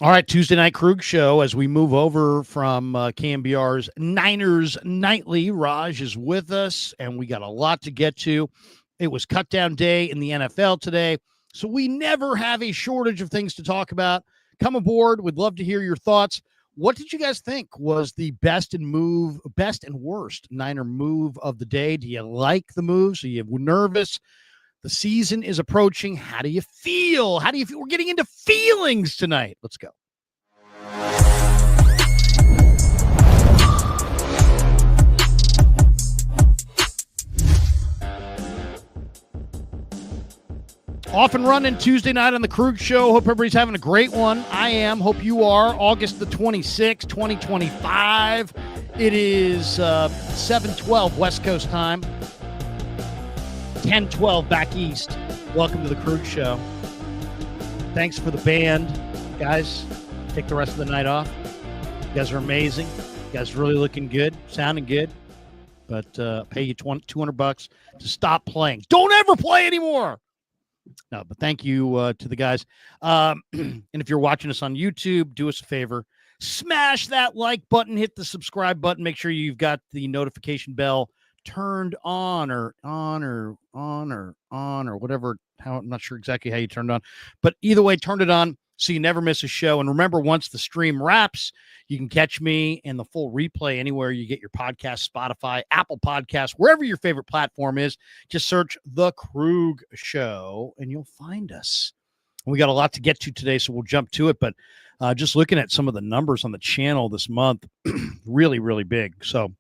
All right, Tuesday Night Krug Show. As we move over from KMBR's Niners Nightly, Raj is with us, and we got a lot to get to. It was cut down day in the NFL today, so we never have a shortage of things to talk about. Come aboard. We'd love to hear your thoughts. What did you guys think was the best and worst Niner move of the day? Do you like the moves? Are you nervous? The season is approaching. How do you feel? How do you feel? We're getting into feelings tonight. Let's go. Off and running Tuesday night on the Krug Show. Hope everybody's having a great one. I am. Hope you are. August the 26th, 2025. It is 7:12 West Coast time. 10:12 back east. Welcome to the Krug Show. Thanks for the band. Guys, take the rest of the night off. You guys are amazing. You guys are really looking good, sounding good. But pay you $200 to stop playing. Don't ever play anymore. No, but thank you to the guys. And if you're watching us on YouTube, do us a favor. Smash that like button. Hit the subscribe button. Make sure you've got the notification bell turned on or whatever. I'm not sure exactly how you turned on, but either way, turn it on so you never miss a show. And remember, once the stream wraps, you can catch me and the full replay anywhere you get your podcast, Spotify, Apple Podcasts, wherever your favorite platform is. Just search The Krug Show and you'll find us. And we got a lot to get to today, so we'll jump to it. But just looking at some of the numbers on the channel this month, really, really big. So,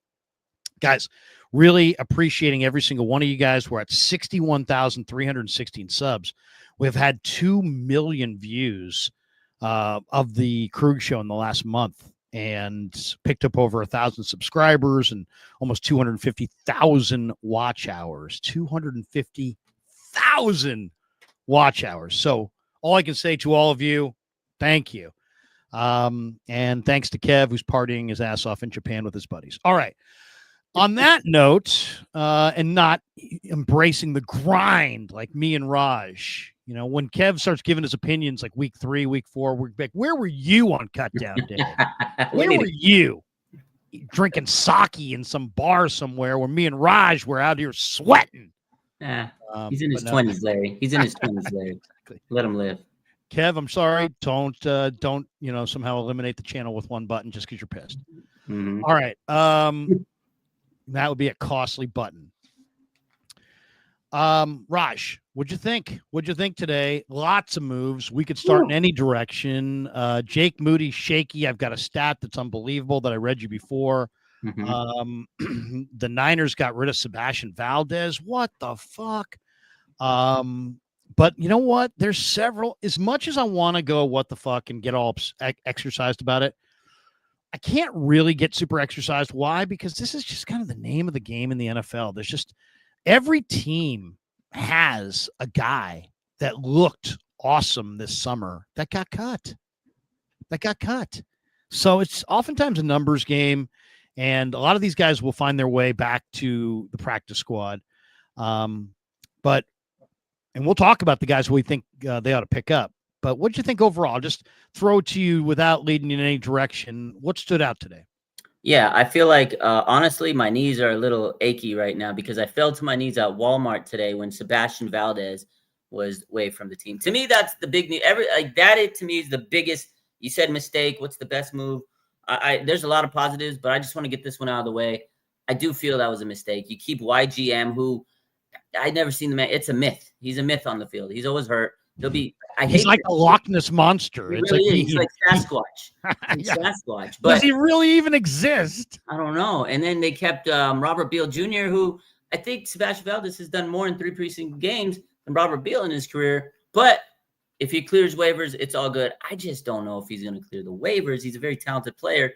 guys, really appreciating every single one of you guys. We're at 61,316 subs. We've had 2 million views of the Krug Show in the last month and picked up over 1,000 subscribers and almost 250,000 watch hours. 250,000 watch hours. So all I can say to all of you, thank you. And thanks to Kev, who's partying his ass off in Japan with his buddies. All right. On that note, and not embracing the grind like me and Raj, you know, when Kev starts giving his opinions like week 3, week 4, week back, where were you on cut down day? Where were you? Drinking sake in some bar somewhere where me and Raj were out here sweating. He's in his 20s, Larry. He's in his 20s, Larry. Exactly. Let him live. Kev, I'm sorry. Don't somehow eliminate the channel with one button just because you're pissed. Mm-hmm. All right. That would be a costly button. Raj, what'd you think? What'd you think today? Lots of moves. We could start in any direction. Jake Moody, shaky. I've got a stat that's unbelievable that I read you before. Mm-hmm. The Niners got rid of Sebastian Valdez. What the fuck? But you know what? There's several. As much as I want to go what the fuck and get all exercised about it, I can't really get super exercised. Why? Because this is just kind of the name of the game in the NFL. There's just every team has a guy that looked awesome this summer that got cut. So it's oftentimes a numbers game, and a lot of these guys will find their way back to the practice squad. And we'll talk about the guys we think they ought to pick up. But what did you think overall? Just throw it to you without leading in any direction. What stood out today? Yeah, I feel like, honestly, my knees are a little achy right now because I fell to my knees at Walmart today when Sebastian Valdez was away from the team. To me, that's the big news. To me is the biggest. You said mistake. What's the best move? There's a lot of positives, but I just want to get this one out of the way. I do feel that was a mistake. You keep YGM, who I'd never seen the man. It's a myth. He's a myth on the field. He's always hurt. He's like a Loch Ness monster. He really is. He's like Sasquatch. Yeah. Sasquatch. But does he really even exist? I don't know. And then they kept Robert Beal Jr., who I think Sebastian Valdez has done more in 3 preseason games than Robert Beal in his career. But if he clears waivers, it's all good. I just don't know if he's going to clear the waivers. He's a very talented player.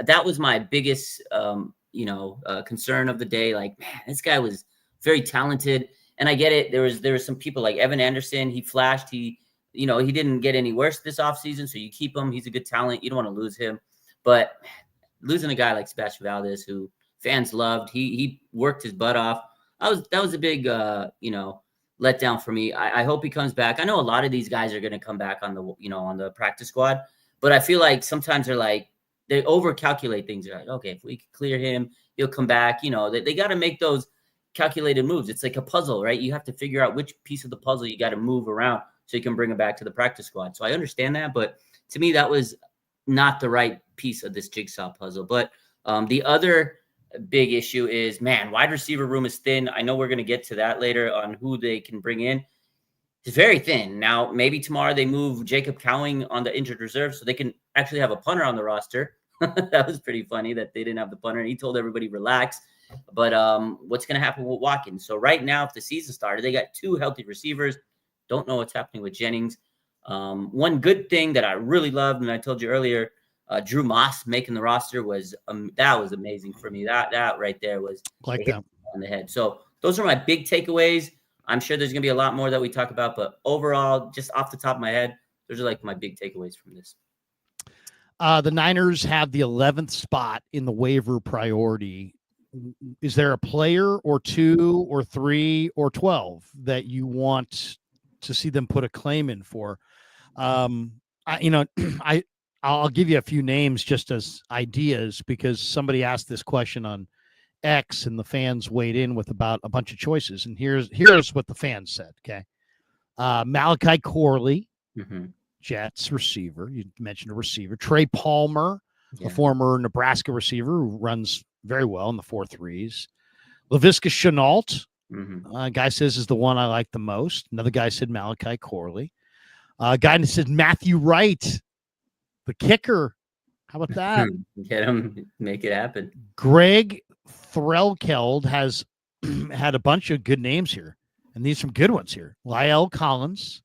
That was my biggest, concern of the day. Like, man, this guy was very talented. And I get it. There was some people like Evan Anderson. He flashed. He didn't get any worse this offseason, so you keep him. He's a good talent. You don't want to lose him. But losing a guy like Sebastian Valdez, who fans loved, he worked his butt off. That was a big, letdown for me. I hope he comes back. I know a lot of these guys are going to come back on the practice squad, But I feel like sometimes they over-calculate things. They're like, okay, if we clear him, he'll come back. You know, they got to make those calculated moves. It's like a puzzle, right? You have to figure out which piece of the puzzle you got to move around so you can bring him back to the practice squad. So I understand that, but to me, that was not the right piece of this jigsaw puzzle. But the other big issue is, man, wide receiver room is thin. I know we're going to get to that later on who they can bring in. It's very thin. Now, maybe tomorrow they move Jacob Cowing on the injured reserve so they can actually have a punter on the roster. That was pretty funny that they didn't have the punter. He told everybody relax. But what's going to happen with Watkins? So right now, if the season started, they got 2 healthy receivers. Don't know what's happening with Jennings. One good thing that I really loved, and I told you earlier, Drew Moss making the roster was that was amazing for me. That right there was like that on the head. So those are my big takeaways. I'm sure there's going to be a lot more that we talk about, but overall, just off the top of my head, those are like my big takeaways from this. The Niners have the 11th spot in the waiver priority. Is there a player or 2 or 3 or 12 that you want to see them put a claim in for? I'll give you a few names just as ideas because somebody asked this question on X and the fans weighed in with about a bunch of choices. And here's what the fans said. Okay. Malachi Corley, Jets receiver. You mentioned a receiver. Trey Palmer, a former Nebraska receiver who runs very well in the 4.3s. Laviska Shenault, guy says is the one I like the most. Another guy said Malachi Corley. Guy said Matthew Wright, the kicker. How about that? Get him, make it happen. Greg Threlkeld has had a bunch of good names here, and these are some good ones here. Lyle Collins,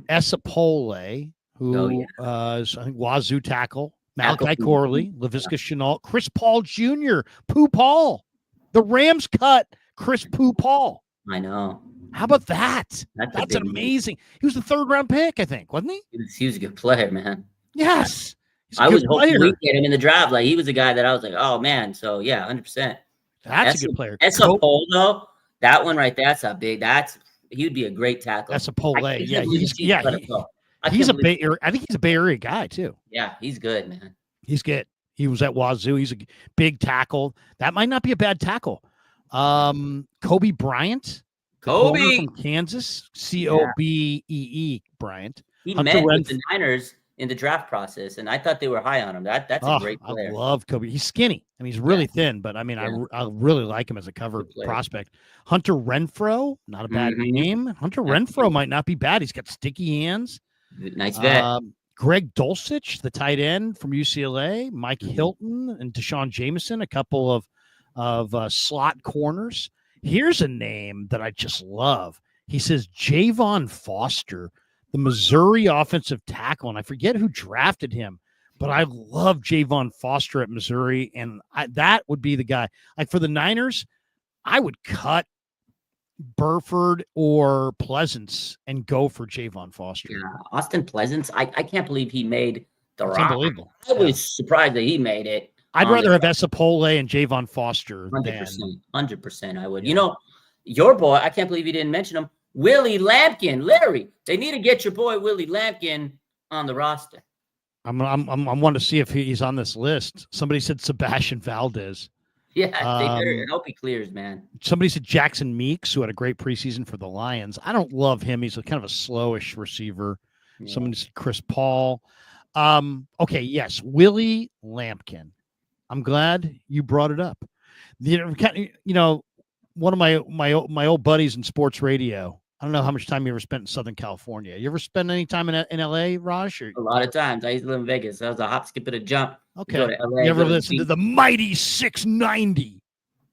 Esapole, who is I think Wazoo tackle. Malachi Corley, Laviska Shenault, Chris Paul Jr., Pooh Paul. The Rams cut Chris Pooh Paul. I know. How about that? That's amazing. He was the 3rd-round pick, I think, wasn't he? He was a good player, man. Yes. I was hoping we'd get him in the draft. Like, he was a guy that I was like, oh, man. So, yeah, 100%. That's a good player. Esapole, though, that one right there, he would be a great tackle. Esapole, yeah. He's a Bay Area. I think he's a Bay Area guy too. Yeah, he's good, man. He's good. He was at Wazoo. He's a big tackle. That might not be a bad tackle. Kobe Bryant, from Kansas. Cobee Bryant. He met with the Niners in the draft process, and I thought they were high on him. That's a great player. I love Kobe. He's skinny. I mean, he's really thin, but I mean, I really like him as a cover prospect. Hunter Renfrow, not a bad name. Hunter Renfrow might not be bad. He's got sticky hands. Nice vet. Greg Dulcich, the tight end from UCLA, Mike Hilton and Deshaun Jameson, a couple of slot corners. Here's a name that I just love. He says Javon Foster, the Missouri offensive tackle, and I forget who drafted him, but I love Javon Foster at Missouri, and that would be the guy. Like for the Niners, I would cut Burford or Pleasance and go for Javon Foster. Yeah, Austin Pleasance. I can't believe he made the roster. Unbelievable. I was surprised that he made it. I'd rather have Esapole and Javon Foster 100%. I would. Yeah. You know, your boy, I can't believe you didn't mention him, Willie Lampkin. Larry, they need to get your boy Willie Lampkin on the roster. I'm wanting to see if he's on this list. Somebody said Sebastian Valdez. Yeah, I hope he clears, man. Somebody said Jackson Meeks, who had a great preseason for the Lions. I don't love him. He's kind of a slowish receiver. Yeah. Somebody said Chris Paul. Okay, yes, Willie Lampkin. I'm glad you brought it up. One of my old buddies in sports radio. I don't know how much time you ever spent in Southern California. You ever spend any time in LA, Raj? A lot of times. I used to live in Vegas. That was a hop, skip, and a jump. Okay. You ever listen to the Mighty 690?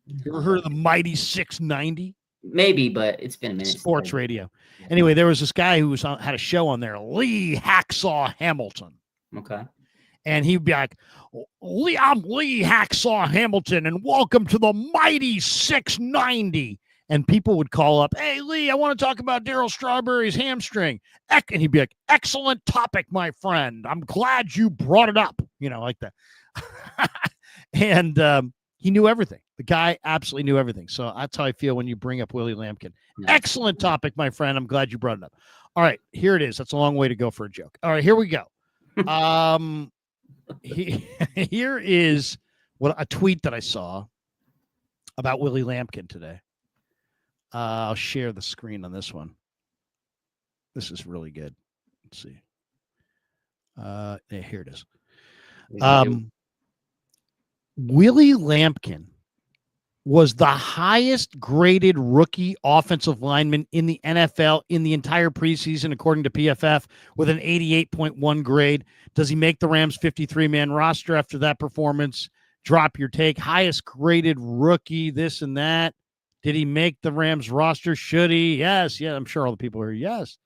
You ever heard of the Mighty 690? Maybe, but it's been a minute. Sports radio. Anyway, there was this guy who had a show on there, Lee Hacksaw Hamilton. Okay. And he'd be like, I'm Lee Hacksaw Hamilton, and welcome to the Mighty 690. And people would call up, hey, Lee, I want to talk about Darryl Strawberry's hamstring. And he'd be like, excellent topic, my friend. I'm glad you brought it up. Like that. And he knew everything. The guy absolutely knew everything. So that's how I feel when you bring up Willie Lampkin. Yeah. Excellent topic, my friend. I'm glad you brought it up. All right, here it is. That's a long way to go for a joke. All right, here we go. Here is a tweet that I saw about Willie Lampkin today. I'll share the screen on this one. This is really good. Let's see. Here it is. Willie Lampkin was the highest graded rookie offensive lineman in the NFL in the entire preseason, according to PFF, with an 88.1 grade. Does he make the Rams 53-man roster after that performance? Drop your take. Highest graded rookie, this and that. Did he make the Rams roster? Should he? Yes. Yeah, I'm sure all the people are yes.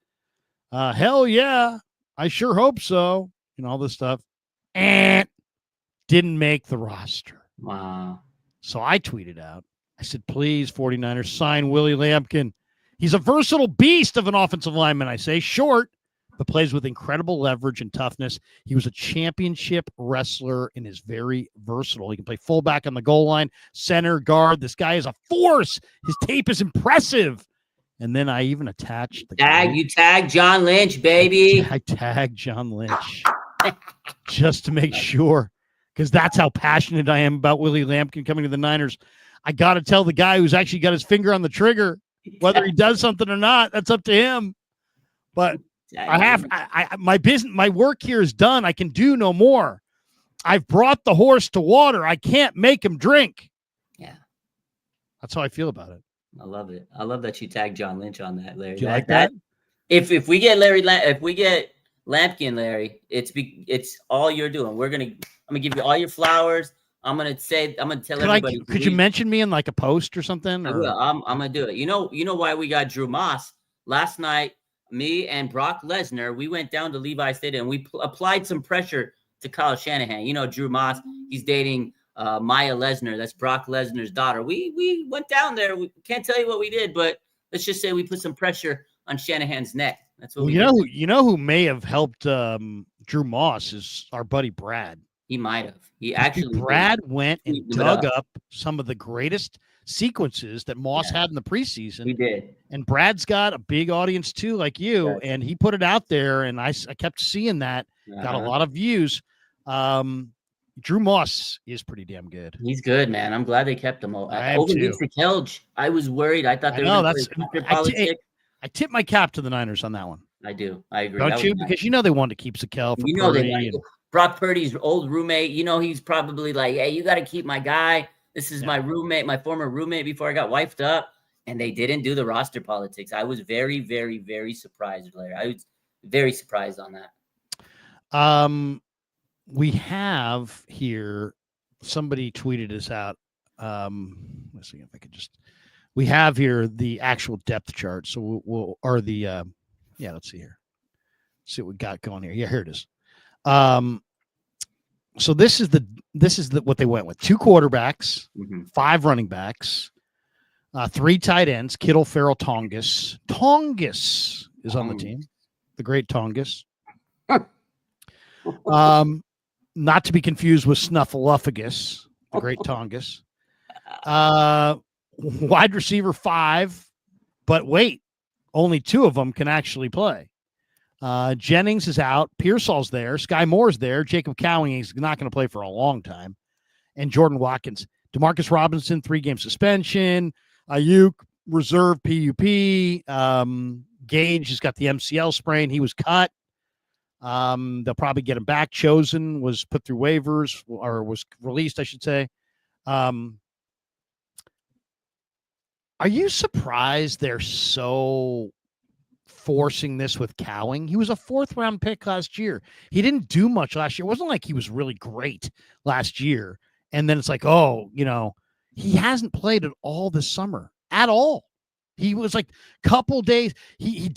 Hell yeah. I sure hope so. All this stuff. And didn't make the roster. Wow. So I tweeted out, I said, please, 49ers, sign Willie Lampkin. He's a versatile beast of an offensive lineman, I say. Short, but plays with incredible leverage and toughness. He was a championship wrestler and is very versatile. He can play fullback on the goal line, center, guard. This guy is a force. His tape is impressive. And then I even attached the You tagged John Lynch, baby. I tagged John Lynch just to make sure. Because that's how passionate I am about Willie Lampkin coming to the Niners. I got to tell the guy who's actually got his finger on the trigger, whether he does something or not, that's up to him. But my work here is done. I can do no more. I've brought the horse to water. I can't make him drink. Yeah. That's how I feel about it. I love it. I love that you tagged John Lynch on that, Larry. Do you like that? If we get Lampkin, Larry, it's all you're doing. I'm gonna give you all your flowers. I'm gonna tell everybody. Could you mention me in like a post or something? I will. I'm gonna do it. You know why we got Drew Moss last night? Me and Brock Lesnar, we went down to Levi Stadium and we applied some pressure to Kyle Shanahan. Drew Moss, he's dating Maya Lesnar. That's Brock Lesnar's daughter. We went down there. We can't tell you what we did, but let's just say we put some pressure on Shanahan's neck. That's what we did. Who may have helped Drew Moss is our buddy Brad. He might have. He actually Brad went and dug up some of the greatest sequences that Moss had in the preseason. He did. And Brad's got a big audience too, like you, and he put it out there, and I kept seeing that. Got a lot of views. Drew Moss is pretty damn good. He's good, man. I'm glad they kept him. I am too. Kelge, I was worried. I thought they were going to play I tip my cap to the Niners on that one. I do. I agree. Don't you? Nice. Because they wanted to keep Zakel for Purdy. Brock Purdy's old roommate. He's probably like, hey, you got to keep my guy. This is my roommate, my former roommate before I got wifed up. And they didn't do the roster politics. I was very, very, very surprised, Larry. I was very surprised on that. We have here, somebody tweeted us out. Let's see if I could we have here the actual depth chart. So let's see here. See what we got going here. Yeah, here it is. So this is what they went with: 2 quarterbacks, 5 running backs, 3 tight ends, Kittle, Farrell, Tongus. Tongus is on the team. The great Tongus. Not to be confused with Snuffleupagus, the great Tongus. Wide receiver 5, but wait, only 2 of them can actually play. Jennings is out. Pearsall's there. Sky Moore's there. Jacob Cowing is not going to play for a long time. And Jordan Watkins. Demarcus Robinson, 3-game suspension. Ayuk, reserve PUP. Gage has got the MCL sprain. He was cut. They'll probably get him back. Chosen was put through waivers, or was released, I should say. Are you surprised they're so forcing this with Cowing? He was a 4th-round pick last year. He didn't do much last year. It wasn't like he was really great last year. And then it's like, he hasn't played at all this summer at all. He was like a couple days. He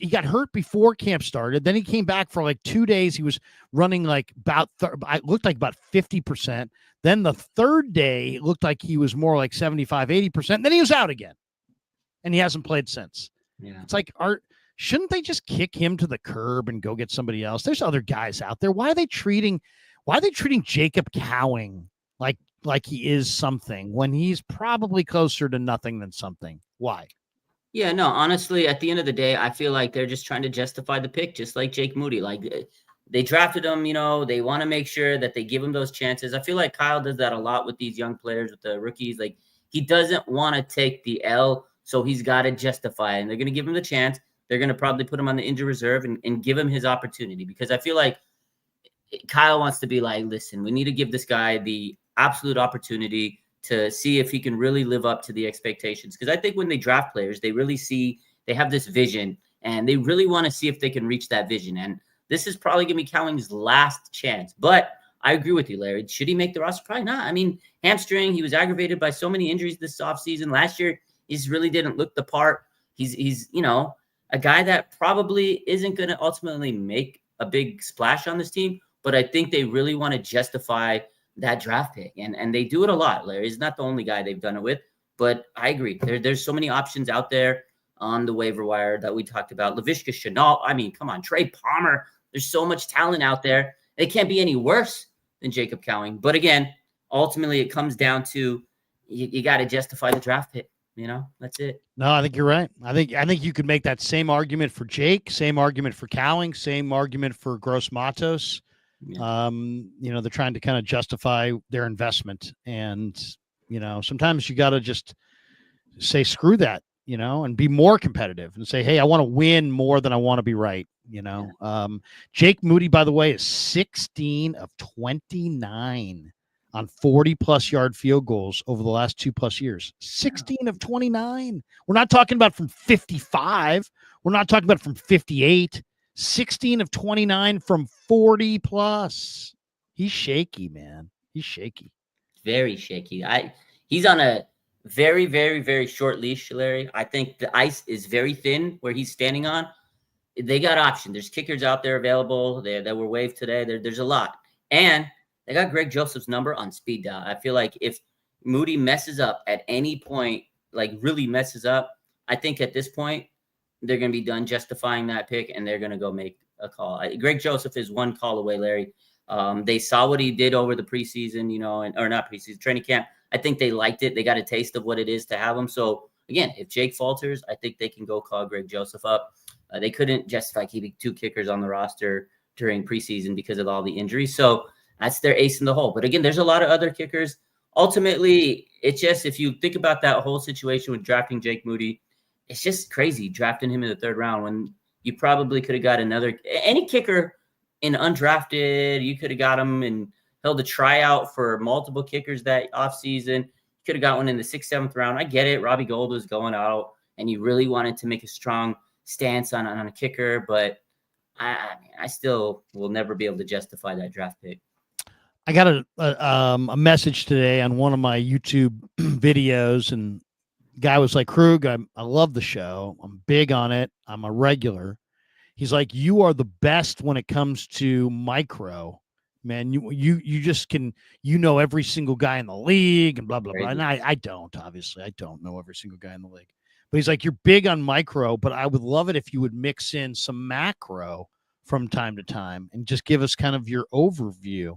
got hurt before camp started. Then he came back for like 2 days. He was running like it looked like about 50%. Then the 3rd day, it looked like he was more like 75, 80%. Then he was out again. And he hasn't played since. Yeah. It's like, shouldn't they just kick him to the curb and go get somebody else? There's other guys out there. Why are they treating Jacob Cowing like he is something when he's probably closer to nothing than something? Why? Yeah, no, honestly, at the end of the day, I feel like they're just trying to justify the pick, just like Jake Moody. Like, they drafted him, they want to make sure that they give him those chances. I feel like Kyle does that a lot with these young players, with the rookies. Like, he doesn't want to take the L, so he's got to justify it. And they're going to give him the chance. They're going to probably put him on the injury reserve and give him his opportunity, because I feel like Kyle wants to be like, listen, we need to give this guy the absolute opportunity to see if he can really live up to the expectations. Because I think when they draft players, they really see they have this vision, and they really want to see if they can reach that vision. And this is probably going to be Cowing's last chance. But I agree with you, Larry. Should he make the roster? Probably not. I mean, hamstring, he was aggravated by so many injuries this offseason. Last year, he just really didn't look the part. He's a guy that probably isn't going to ultimately make a big splash on this team. But I think they really want to justify that draft pick. And they do it a lot, Larry. He's not the only guy they've done it with. But I agree. There's so many options out there on the waiver wire that we talked about. Laviska Shenault. I mean, come on. Trey Palmer. There's so much talent out there. It can't be any worse than Jacob Cowing. But again, ultimately, it comes down to you got to justify the draft pick. That's it. No, I think you're right. I think you could make that same argument for Jake, same argument for Cowing, same argument for Gross Matos. Yeah. They're trying to kind of justify their investment. And, sometimes you got to just say, screw that, and be more competitive and say, hey, I want to win more than I want to be right. Jake Moody, by the way, is 16 of 29 on 40-plus yard field goals over the last 2+ years. 16 of 29. We're not talking about from 55. We're not talking about from 58. 16 of 29 from 40+. He's shaky, man. He's shaky. Very shaky. He's on a very, very, very short leash, Larry. I think the ice is very thin where he's standing on. They got options. There's kickers out there available that were waived today. There's a lot. And they got Greg Joseph's number on speed dial. I feel like if Moody messes up at any point, like really messes up, I think at this point they're going to be done justifying that pick, and they're going to go make a call. Greg Joseph is one call away, Larry. They saw what he did over the preseason, or not preseason, training camp. I think they liked it. They got a taste of what it is to have him. So, again, if Jake falters, I think they can go call Greg Joseph up. They couldn't justify keeping 2 kickers on the roster during preseason because of all the injuries. So that's their ace in the hole. But again, there's a lot of other kickers. Ultimately, it's just, if you think about that whole situation with drafting Jake Moody, it's just crazy drafting him in the 3rd round when you probably could have got any kicker in undrafted. You could have got him and held a tryout for multiple kickers that offseason. You could have got one in the 6th, 7th round. I get it. Robbie Gold was going out, and you really wanted to make a strong stance on a kicker, but I still will never be able to justify that draft pick. I got a message today on one of my YouTube videos, and guy was like, Krug, I love the show. I'm big on it. I'm a regular. He's like, you are the best when it comes to micro, man. You just can, every single guy in the league and blah, blah, blah. And I don't, obviously. I don't know every single guy in the league. But he's like, you're big on micro, but I would love it if you would mix in some macro from time to time and just give us kind of your overview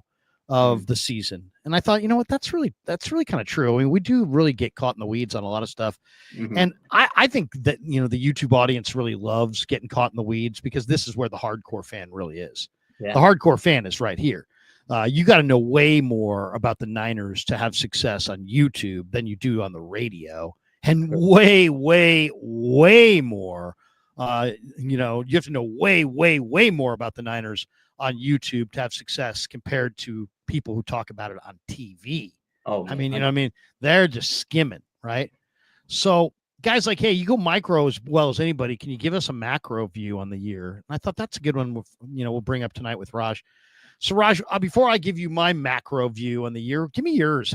of the season. And I thought, you know what, that's really kind of true. I mean, we do really get caught in the weeds on a lot of stuff. Mm-hmm. And I think that, the YouTube audience really loves getting caught in the weeds, because this is where the hardcore fan really is. Yeah. The hardcore fan is right here. You got to know way more about the Niners to have success on YouTube than you do on the radio. And way, way, way more. You have to know way, way, way more about the Niners on YouTube to have success compared to people who talk about it on TV. Oh, I mean, they're just skimming, right? So guys like, hey, you go micro as well as anybody. Can you give us a macro view on the year? And I thought that's a good one. We'll bring up tonight with Raj. So Raj, before I give you my macro view on the year, give me yours.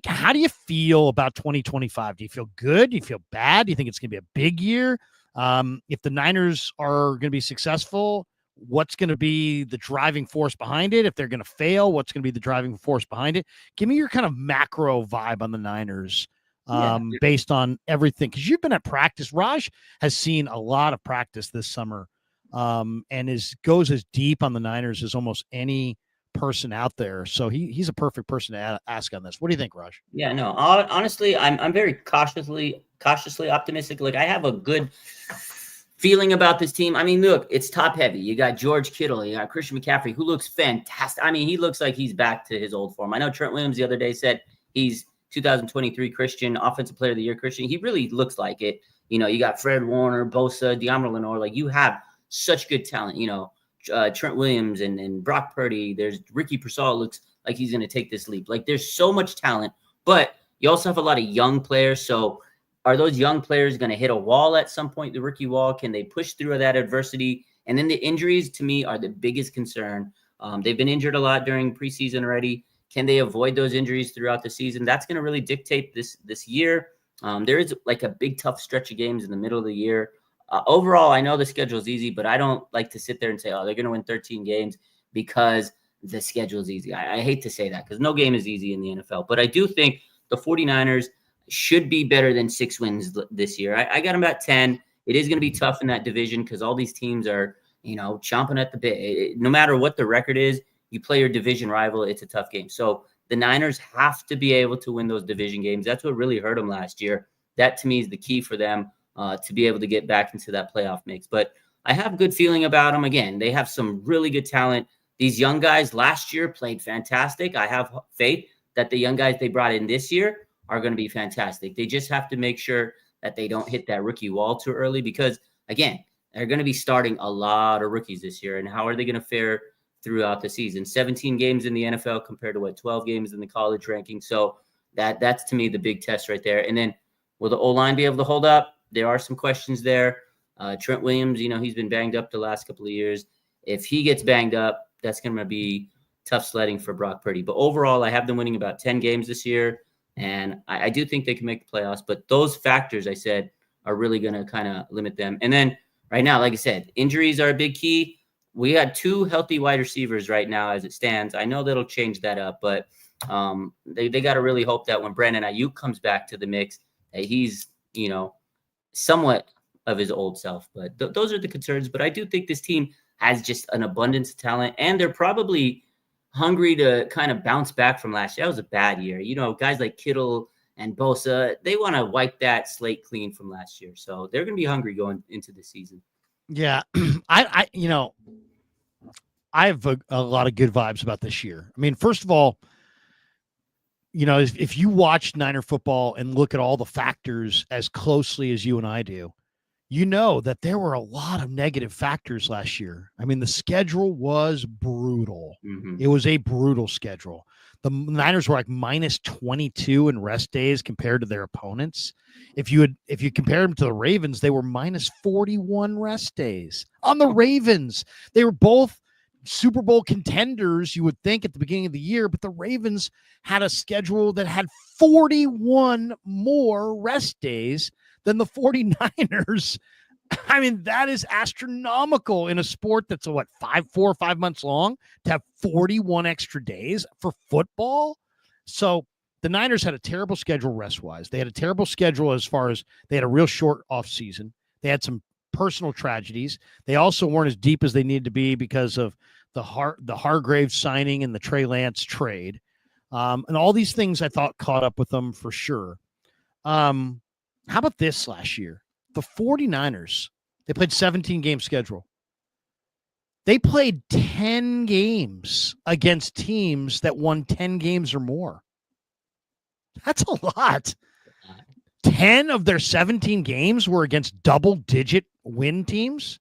How do you feel about 2025? Do you feel good? Do you feel bad? Do you think it's going to be a big year? If the Niners are going to be successful, what's going to be the driving force behind it? If they're going to fail, what's going to be the driving force behind it? Give me your kind of macro vibe on the Niners based on everything. Because you've been at practice. Raj has seen a lot of practice this summer and goes as deep on the Niners as almost any person out there. So he's a perfect person to ask on this. What do you think, Raj? Yeah, no, honestly, I'm very cautiously optimistic. Like, I have a good feeling about this team. I mean, look, it's top heavy. You got George Kittle, you got Christian McCaffrey, who looks fantastic. I mean, he looks like he's back to his old form. I know Trent Williams the other day said he's 2023 Christian Offensive Player of the Year Christian. He really looks like it. You got Fred Warner, Bosa, DeAndre Lenore. Like, you have such good talent. Trent Williams and Brock Purdy. There's Ricky Pearsall looks like he's going to take this leap. Like, there's so much talent, but you also have a lot of young players. So are those young players going to hit a wall at some point, the rookie wall? Can they push through that adversity? And then the injuries, to me, are the biggest concern. They've been injured a lot during preseason already. Can they avoid those injuries throughout the season? That's going to really dictate this year. There is like a big, tough stretch of games in the middle of the year. Overall, I know the schedule is easy, but I don't like to sit there and say, oh, they're going to win 13 games because the schedule is easy. I hate to say that because no game is easy in the NFL. But I do think the 49ers should be better than 6 wins this year. I got them at 10. It is going to be tough in that division because all these teams are, chomping at the bit. No matter what the record is, you play your division rival, it's a tough game. So the Niners have to be able to win those division games. That's what really hurt them last year. That, to me, is the key for them to be able to get back into that playoff mix. But I have a good feeling about them. Again, they have some really good talent. These young guys last year played fantastic. I have faith that the young guys they brought in this year are going to be fantastic. They just have to make sure that they don't hit that rookie wall too early because, again, they're going to be starting a lot of rookies this year. And how are they going to fare throughout the season? 17 games in the NFL compared to 12 games in the college ranking. So that's to me the big test right there. And then will the O-line be able to hold up? There are some questions there. Trent Williams, he's been banged up the last couple of years. If he gets banged up, that's going to be tough sledding for Brock Purdy. But overall, I have them winning about 10 games this year. And I do think they can make the playoffs. But those factors I said are really going to kind of limit them. And then right now, like I said, injuries are a big key. We had 2 healthy wide receivers right now as it stands. I know that'll change that up, but they got to really hope that when Brandon Ayuk comes back to the mix, that he's, somewhat of his old self. But those are the concerns. But I do think this team has just an abundance of talent, and they're probably hungry to kind of bounce back from last year. That was a bad year. Guys like Kittle and Bosa, they want to wipe that slate clean from last year. So they're going to be hungry going into the season. Yeah. I have a lot of good vibes about this year. I mean, first of all, if you watch Niner football and look at all the factors as closely as you and I do, that there were a lot of negative factors last year. I mean, the schedule was brutal. Mm-hmm. It was a brutal schedule. The Niners were like minus 22 in rest days compared to their opponents. If you compare them to the Ravens, they were minus 41 rest days on the Ravens. They were both Super Bowl contenders, you would think, at the beginning of the year, but the Ravens had a schedule that had 41 more rest days than the 49ers. I mean, that is astronomical in a sport that's 4 or 5 months long to have 41 extra days for football. So the Niners had a terrible schedule rest-wise. They had a terrible schedule as far as they had a real short offseason. They had some personal tragedies. They also weren't as deep as they needed to be because of the Hargrave signing and the Trey Lance trade. And all these things I thought caught up with them for sure. How about this last year? The 49ers, they played 17-game schedule. They played 10 games against teams that won 10 games or more. That's a lot. 10 of their 17 games were against double-digit win teams.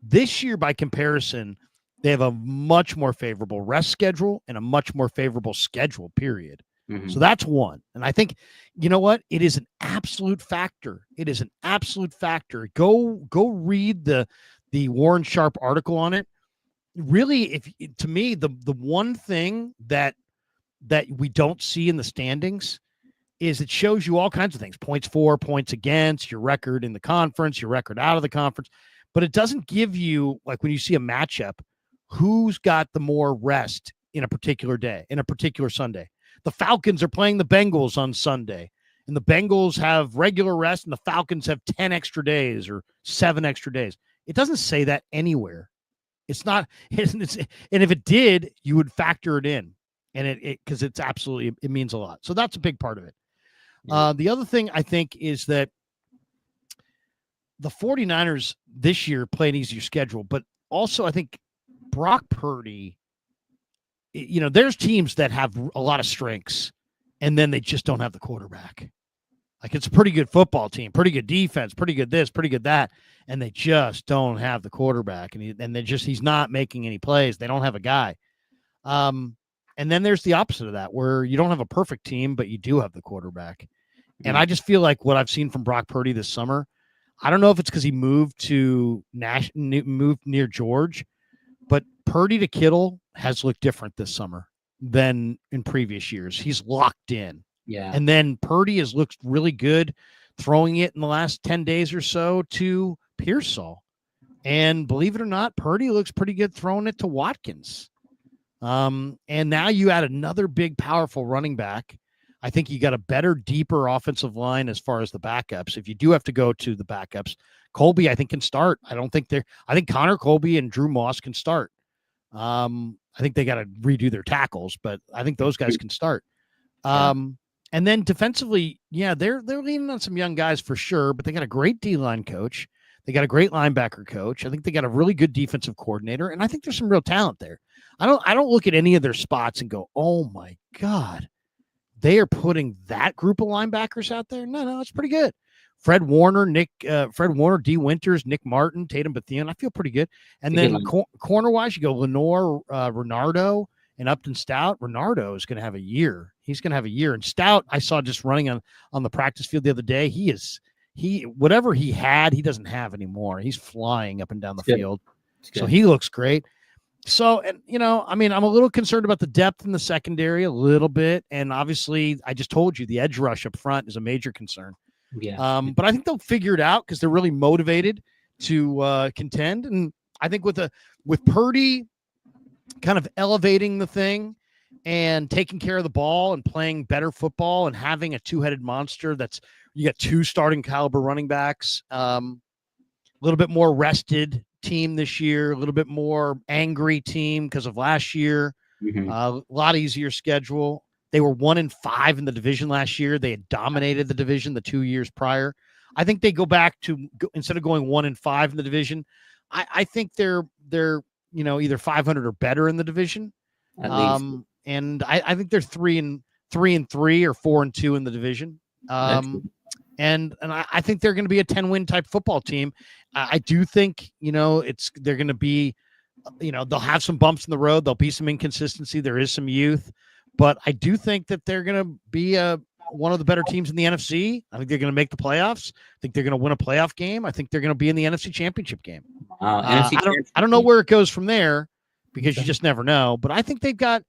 This year, by comparison, they have a much more favorable rest schedule and a much more favorable schedule, period. Mm-hmm. So that's one. And I think, you know what? It is an absolute factor. It is an absolute factor. Go read the Warren Sharp article on it. Really, to me, the one thing that we don't see in the standings is it shows you all kinds of things. Points for, points against, your record in the conference, your record out of the conference. But it doesn't give you, like when you see a matchup, who's got the more rest in a particular day, in a particular Sunday. The Falcons are playing the Bengals on Sunday, and the Bengals have regular rest, and the Falcons have 10 extra days or 7 extra days. It doesn't say that anywhere. It's not, and if it did, you would factor it in, and because it means a lot. So that's a big part of it. The other thing I think is that the 49ers this year play an easier schedule, but also I think Brock Purdy, there's teams that have a lot of strengths and then they just don't have the quarterback. Like, it's a pretty good football team, pretty good defense, pretty good this, pretty good that, and they just don't have the quarterback, and he's not making any plays. They don't have a guy. And then there's the opposite of that, where you don't have a perfect team, but you do have the quarterback. Mm-hmm. And I just feel like what I've seen from Brock Purdy this summer, I don't know if it's because he moved near George, but Purdy to Kittle has looked different this summer than in previous years. He's locked in. Yeah. And then Purdy has looked really good throwing it in the last 10 days or so to Pearsall. And believe it or not, Purdy looks pretty good throwing it to Watkins. And now you add another big, powerful running back. I think you got a better, deeper offensive line as far as the backups. If you do have to go to the backups, Colby, I think, can start. I think Connor Colby and Drew Moss can start. I think they got to redo their tackles, but I think those guys can start. And then defensively, they're leaning on some young guys for sure, but they got a great D-line coach. They got a great linebacker coach. I think they got a really good defensive coordinator, and I think there's some real talent there. I don't look at any of their spots and go, oh my God, they are putting that group of linebackers out there. No, it's pretty good. Fred Warner, D. Winters, Nick Martin, Tatum Bethune. I feel pretty good. And then corner-wise, you go Lenore, Renardo, and Upton Stout. Renardo is going to have a year. He's going to have a year. And Stout, I saw just running on the practice field the other day. Whatever he had, he doesn't have anymore. He's flying up and down the field. So he looks great. So, and I'm a little concerned about the depth in the secondary a little bit. And obviously, I just told you the edge rush up front is a major concern. Yeah. But I think they'll figure it out because they're really motivated to contend. And I think with Purdy kind of elevating the thing and taking care of the ball and playing better football and having a two-headed monster you got two starting caliber running backs, a little bit more rested team this year, a little bit more angry team because of last year, a lot easier schedule. They were 1-5 in the division last year. They had dominated the division the 2 years prior. I think they go back to, instead of going 1-5 in the division, I think they're either 500 or better in the division. At least. And I think they're 3-3 or 4-2 in the division. And I think they're going to be a 10-win type football team. I do think, they're going to be, they'll have some bumps in the road. There'll be some inconsistency. There is some youth, but I do think that they're going to be one of the better teams in the NFC. I think they're going to make the playoffs. I think they're going to win a playoff game. I think they're going to be in the NFC Championship game. I don't know where it goes from there because you just never know, but I think they've got,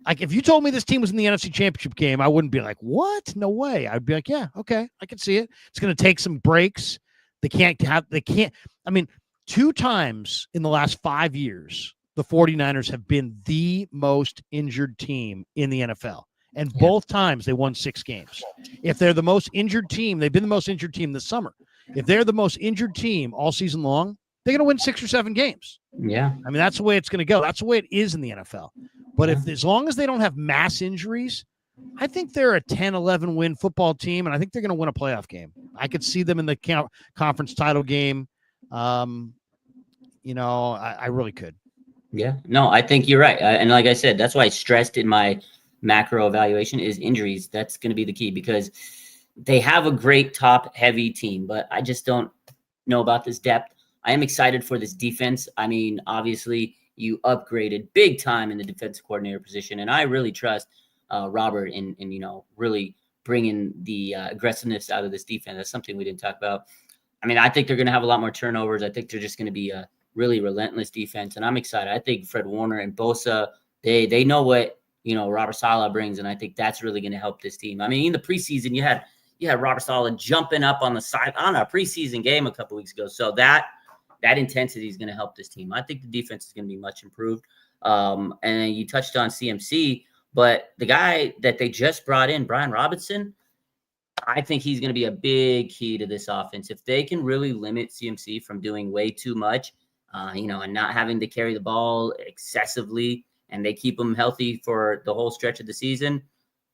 like, if you told me this team was in the NFC Championship game, I wouldn't be like, what? No way. I'd be like, yeah, okay, I can see it. It's going to take some breaks. I mean, 2 times in the last 5 years, the 49ers have been the most injured team in the NFL. And both times they won 6 games. If they're the most injured team, they've been the most injured team this summer. If they're the most injured team all season long, they're going to win 6 or 7 games. Yeah. I mean, that's the way it's going to go. That's the way it is in the NFL. But as long as they don't have mass injuries, I think they're a 10-11 win football team, and I think they're going to win a playoff game. I could see them in the conference title game. I really could. Yeah. No, I think you're right. And like I said, that's why I stressed in my macro evaluation is injuries. That's going to be the key because they have a great top-heavy team, but I just don't know about this depth. I am excited for this defense. I mean, obviously, you upgraded big time in the defensive coordinator position, and I really trust Robert in really bringing the aggressiveness out of this defense. That's something we didn't talk about. I mean, I think they're going to have a lot more turnovers. I think they're just going to be a really relentless defense, and I'm excited. I think Fred Warner and Bosa, they know what Robert Saleh brings, and I think that's really going to help this team. I mean, in the preseason, you had Robert Saleh jumping up on the side on a preseason game a couple weeks ago, so that intensity is going to help this team. I think the defense is going to be much improved. And you touched on CMC, but the guy that they just brought in, Brian Robinson, I think he's going to be a big key to this offense. If they can really limit CMC from doing way too much, and not having to carry the ball excessively, and they keep him healthy for the whole stretch of the season,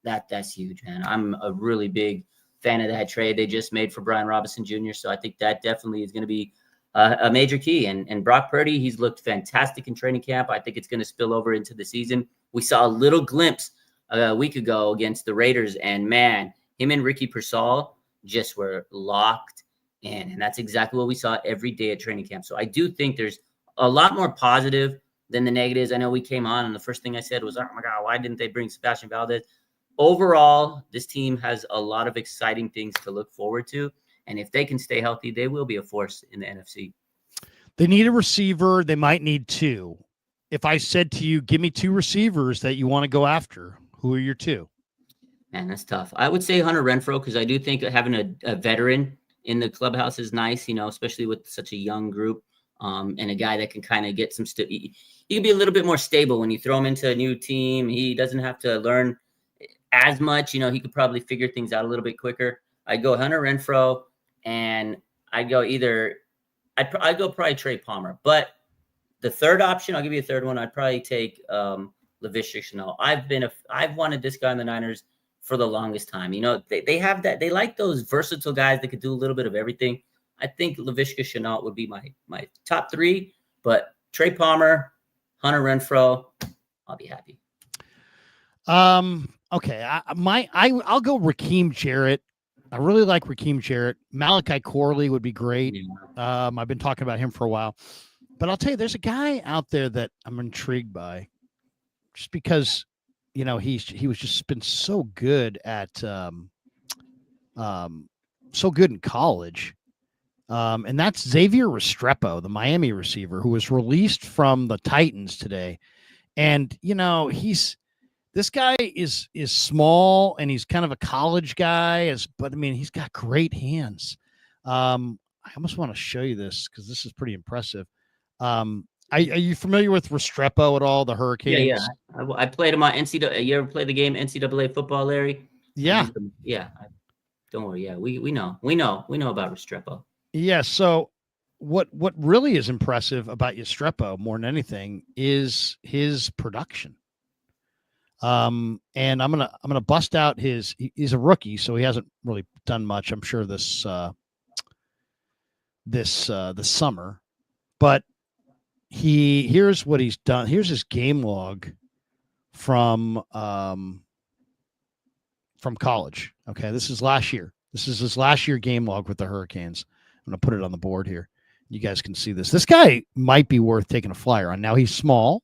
that's huge, man. I'm a really big fan of that trade they just made for Brian Robinson Jr. So I think that definitely is going to be a major key. And Brock Purdy, he's looked fantastic in training camp. I think it's going to spill over into the season. We saw a little glimpse a week ago against the Raiders, and man, him and Ricky Pearsall just were locked in. And that's exactly what we saw every day at training camp. So I do think there's a lot more positive than the negatives. I know we came on and the first thing I said was, oh my God, why didn't they bring Sebastian Valdez? Overall, this team has a lot of exciting things to look forward to. And if they can stay healthy, they will be a force in the NFC. They need a receiver. They might need two. If I said to you, give me two receivers that you want to go after, who are your two? Man, that's tough. I would say Hunter Renfrow, because I do think having a veteran in the clubhouse is nice, especially with such a young group, and a guy that can kind of get some he can be a little bit more stable when you throw him into a new team. He doesn't have to learn as much. He could probably figure things out a little bit quicker. I'd go Hunter Renfrow, and I'd go I'd go probably Trey Palmer. But the third option, I'll give you a third one. I'd probably take Laviska Shenault. I've wanted this guy in the Niners for the longest time. They have that. They like those versatile guys that could do a little bit of everything. I think Laviska Shenault would be my top three. But Trey Palmer, Hunter Renfrow, I'll be happy. Okay. I'll go Raheem Jarrett. I really like Raheem Jarrett. Malachi Corley would be great. Yeah. I've been talking about him for a while. But I'll tell you, there's a guy out there that I'm intrigued by, just because, he was just been so good at, so good in college. And that's Xavier Restrepo, the Miami receiver, who was released from the Titans today. And, this guy is small, and he's kind of a college guy, but he's got great hands. I almost want to show you this because this is pretty impressive. Are you familiar with Restrepo at all? The Hurricanes? Yeah. I played him on NCAA. You ever play the game NCAA football, Larry? Yeah. Don't worry. Yeah, we know about Restrepo. Yeah. So what really is impressive about Restrepo more than anything is his production. And I'm gonna bust out he's a rookie, so he hasn't really done much, I'm sure, this summer, but here's what he's done. Here's his game log from college. Okay. This is last year. This is his last year game log with the Hurricanes. I'm going to put it on the board here. You guys can see this. This guy might be worth taking a flyer on. Now, he's small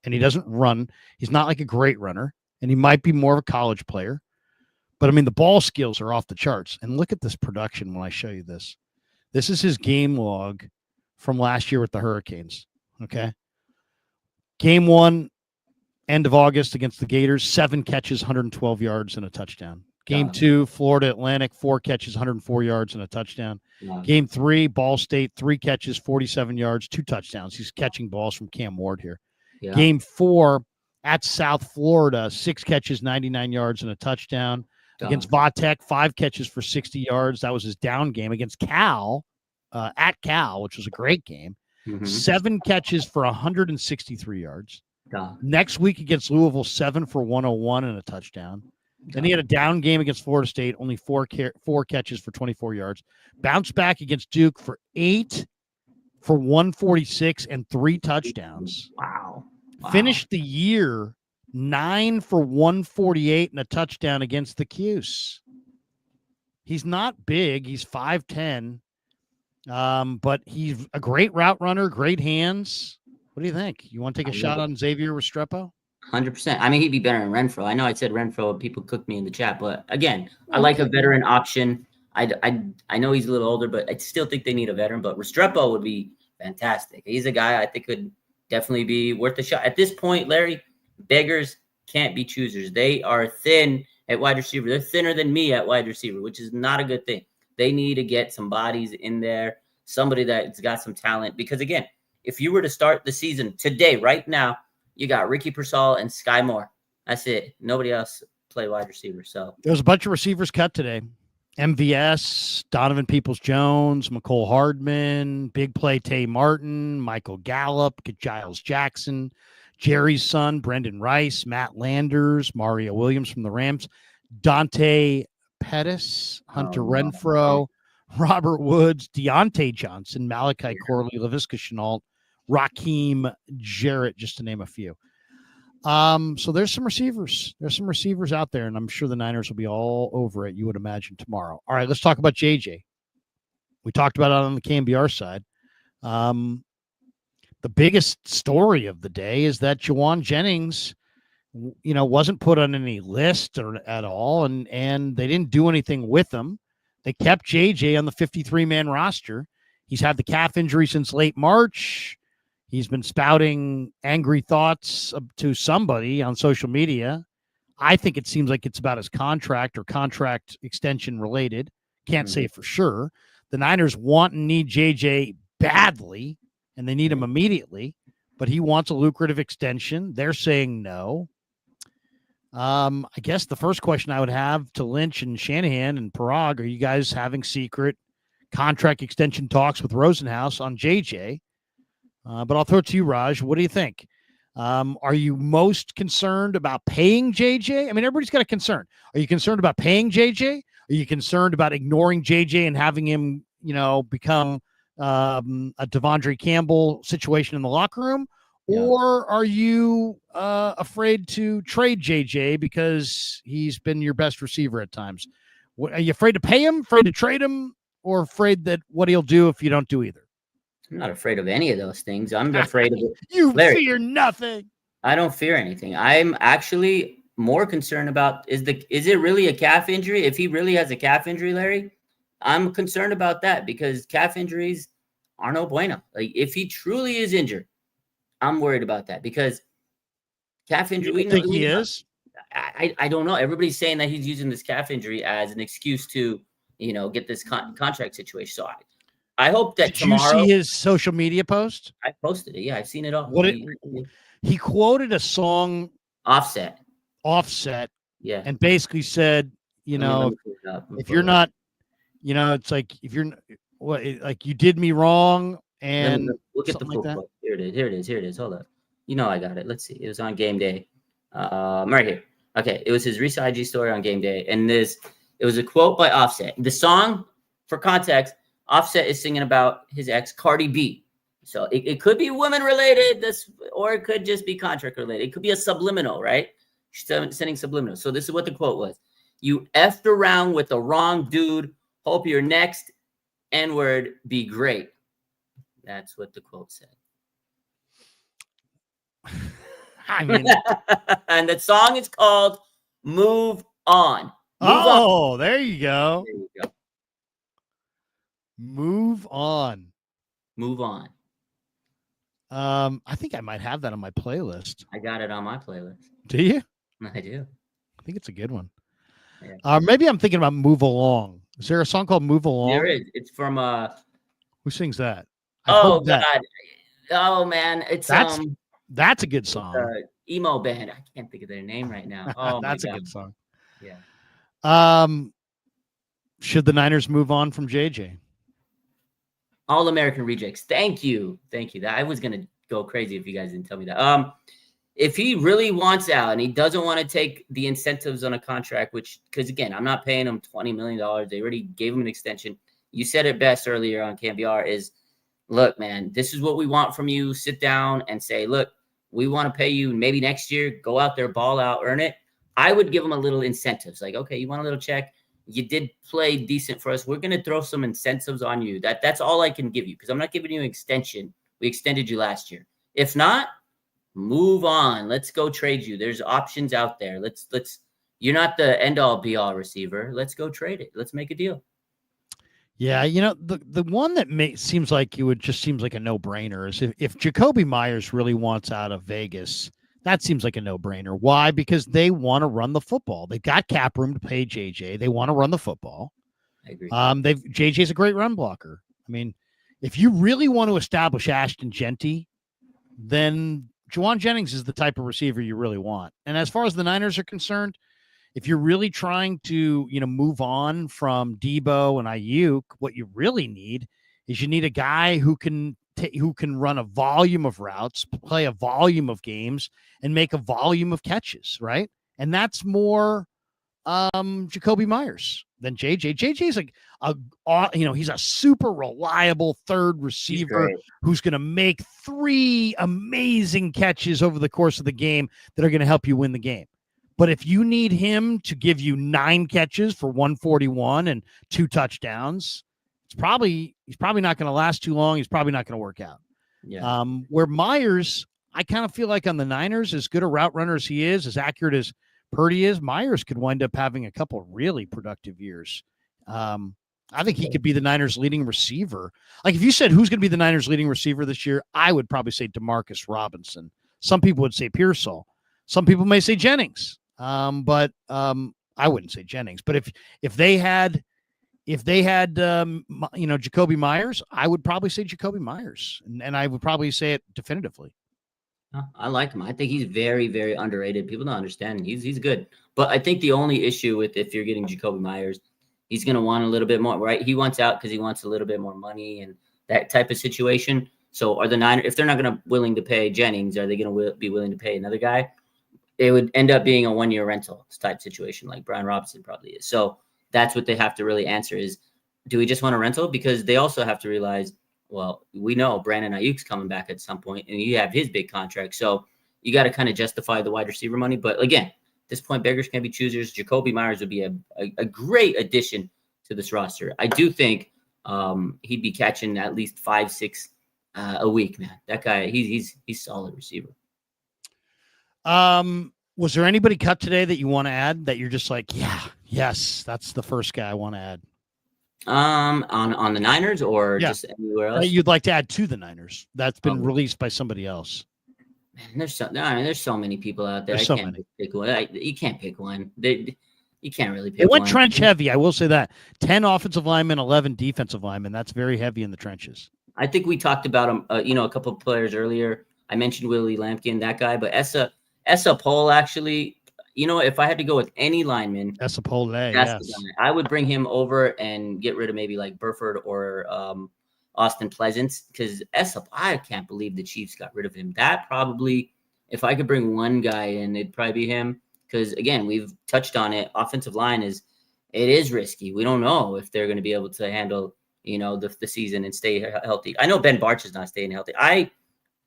and he doesn't run. He's not like a great runner, and he might be more of a college player, but the ball skills are off the charts. And look at this production when I show you this. This is his game log from last year with the Hurricanes. Okay. Game 1, end of August against the Gators, 7 catches, 112 yards and a touchdown. Game 2, Florida Atlantic, 4 catches, 104 yards and a touchdown. Wow. Game 3, Ball State, 3 catches, 47 yards, 2 touchdowns. He's catching balls from Cam Ward here. Yeah. Game 4 at South Florida, 6 catches, 99 yards and a touchdown. Against Vatek, 5 catches for 60 yards. That was his down game. Against Cal, at Cal, which was a great game. 7 catches for 163 yards. Next week against Louisville, 7 for 101 and a touchdown. Then he had a down game against Florida State, only 4 catches for 24 yards. Bounced back against Duke for 8 for 146 and 3 touchdowns. Wow. Finished the year 9 for 148 and a touchdown against the Cuse. He's not big. He's 5'10". But he's a great route runner, great hands. What do you think? You want to take a shot on Xavier Restrepo? 100%. He'd be better than Renfrow. I know I said Renfrow, and people cooked me in the chat, but again, I like a veteran option. I know he's a little older, but I still think they need a veteran. But Restrepo would be fantastic. He's a guy I think could definitely be worth a shot. At this point, Larry, beggars can't be choosers. They are thin at wide receiver. They're thinner than me at wide receiver, which is not a good thing. They need to get some bodies in there, somebody that's got some talent. Because, again, if you were to start the season today, right now, you got Ricky Pearsall and Sky Moore. That's it. Nobody else play wide receiver. So there's a bunch of receivers cut today. MVS, Donovan Peoples-Jones, McCole Hardman, big play Tay Martin, Michael Gallup, Giles Jackson, Jerry's son, Brendan Rice, Matt Landers, Mario Williams from the Rams, Dante Pettis, Hunter Oh, no. Renfro, Robert Woods, Deontay Johnson, Malachi Corley, Laviska Shenault, Raheem Jarrett, just to name a few. So there's some receivers. There's some receivers out there, and I'm sure the Niners will be all over it, you would imagine, tomorrow. All right, let's talk about JJ. We talked about it on the KMBR side. The biggest story of the day is that Jauan Jennings, wasn't put on any list or at all, and they didn't do anything with him. They kept JJ on the 53-man roster. He's had the calf injury since late March. He's been spouting angry thoughts to somebody on social media. I think it seems like it's about his contract or contract extension related. Can't say for sure. The Niners want and need JJ badly, and they need him immediately, but he wants a lucrative extension. They're saying no. I guess the first question I would have to Lynch and Shanahan and Parag, are you guys having secret contract extension talks with Rosenhaus on JJ? But I'll throw it to you, Raj. What do you think? Are you most concerned about paying JJ? I mean, everybody's got a concern. Are you concerned about paying JJ? Are you concerned about ignoring JJ and having him, become a Devondre Campbell situation in the locker room? Yeah. Or are you afraid to trade JJ because he's been your best receiver at times? Are you afraid to pay him, afraid to trade him, or afraid that what he'll do if you don't do either? I'm not afraid of any of those things. I'm afraid of it. You Larry, fear nothing. I don't fear anything. I'm actually more concerned about is it really a calf injury? If he really has a calf injury, Larry, I'm concerned about that because calf injuries are no bueno. Like if he truly is injured, I'm worried about that because calf injury. You think he is? I don't know. Everybody's saying that he's using this calf injury as an excuse to get this contract situation. So I hope that tomorrow. Did you see his social media post? I posted it. Yeah, I've seen it all. He quoted a song. Offset. Yeah. And basically said, if you're not, it's like if you're like you did me wrong and look at the full quote. Here it is. Hold up. I got it. Let's see. It was on game day. Right here. Okay. It was his recent IG story on game day. And it was a quote by Offset. The song, for context, Offset is singing about his ex, Cardi B. So it could be women related, or it could just be contract related. It could be a subliminal, right? She's sending subliminal. So this is what the quote was. You effed around with the wrong dude. Hope your next N-word be great. That's what the quote said. I mean, and the song is called Move On. There you go. Move on. I think I might have that on my playlist. I got it on my playlist. Do you? I do. I think it's a good one. Yeah. Maybe I'm thinking about Move Along. Is there a song called Move Along? There is. It's from who sings that? God. Oh man, that's a good song. Emo band. I can't think of their name right now. Oh, that's a good song. Yeah. Should the Niners move on from JJ? All-American rejects. Thank you. That I was gonna go crazy if you guys didn't tell me that. If he really wants out and he doesn't want to take the incentives on a contract, because again, I'm not paying him $20 million. They already gave him an extension. You said it best earlier on KMBR is, look, man, this is what we want from you. Sit down and say, look, we want to pay you maybe next year. Go out there, ball out, earn it. I would give him a little incentives. Like, okay, you want a little check? You did play decent for us. We're going to throw some incentives on you. That's all I can give you because I'm not giving you an extension. We extended you last year. If not, move on. Let's go trade you. There's options out there. Let's. You're not the end all be all receiver. Let's go trade it. Let's make a deal. Yeah, the one that seems like seems like a no brainer is if Jacoby Myers really wants out of Vegas. That seems like a no-brainer. Why? Because they want to run the football. They've got cap room to pay JJ. They want to run the football. I agree. JJ's a great run blocker. I mean, if you really want to establish Ashton Genty, then Jauan Jennings is the type of receiver you really want. And as far as the Niners are concerned, if you're really trying to, move on from Debo and Ayuk, what you really need is you need a guy who can run a volume of routes, play a volume of games, and make a volume of catches, right? And that's more Jacoby Myers than JJ. JJ's like he's a super reliable third receiver who's going to make 3 amazing catches over the course of the game that are going to help you win the game. But if you need him to give you 9 catches for 141 and 2 touchdowns, he's probably not going to last too long. He's probably not going to work out. Yeah. Where Myers, I kind of feel like on the Niners, as good a route runner as he is, as accurate as Purdy is, Myers could wind up having a couple really productive years. I think he could be the Niners' leading receiver. Like if you said who's going to be the Niners' leading receiver this year, I would probably say Demarcus Robinson. Some people would say Pearsall. Some people may say Jennings. But I wouldn't say Jennings. But if they had Jacoby Myers, I would probably say Jacoby Myers, and I would probably say it definitively. I like him. I think he's very, very underrated. People don't understand. He's good. But I think the only issue with if you're getting Jacoby Myers, he's going to want a little bit more, right? He wants out because he wants a little bit more money and that type of situation. So are the Niners, if they're not going to willing to pay Jennings, are they going to be willing to pay another guy? It would end up being a 1-year rental type situation like Brian Robinson probably is. So that's what they have to really answer is, do we just want a rental? Because they also have to realize, well, we know Brandon Ayuk's coming back at some point, and you have his big contract. So you got to kind of justify the wide receiver money. But again, at this point, beggars can be choosers. Jacoby Myers would be a great addition to this roster. I do think he'd be catching at least 5-6 a week, man. That guy, he's solid receiver. Was there anybody cut today that you want to add that you're just like, yes, that's the first guy I want to add? On the Niners or just anywhere else? You'd like to add to the Niners that's been released by somebody else. Man, there's so many people out there. There's I can't pick one. You can't pick one. You can't really pick one. It went one. trench heavy. I will say that 10 offensive linemen, 11 defensive linemen. That's very heavy in the trenches. I think we talked about him. A couple of players earlier. I mentioned Willie Lampkin, that guy, but Essa Pole actually. If I had to go with any lineman, Essa Pole, yes, I would bring him over and get rid of maybe like Burford or Austin Pleasance because I can't believe the Chiefs got rid of him. That probably, if I could bring one guy in, it'd probably be him because, again, we've touched on it. Offensive line is risky. We don't know if they're going to be able to handle, the season and stay healthy. I know Ben Barch is not staying healthy. I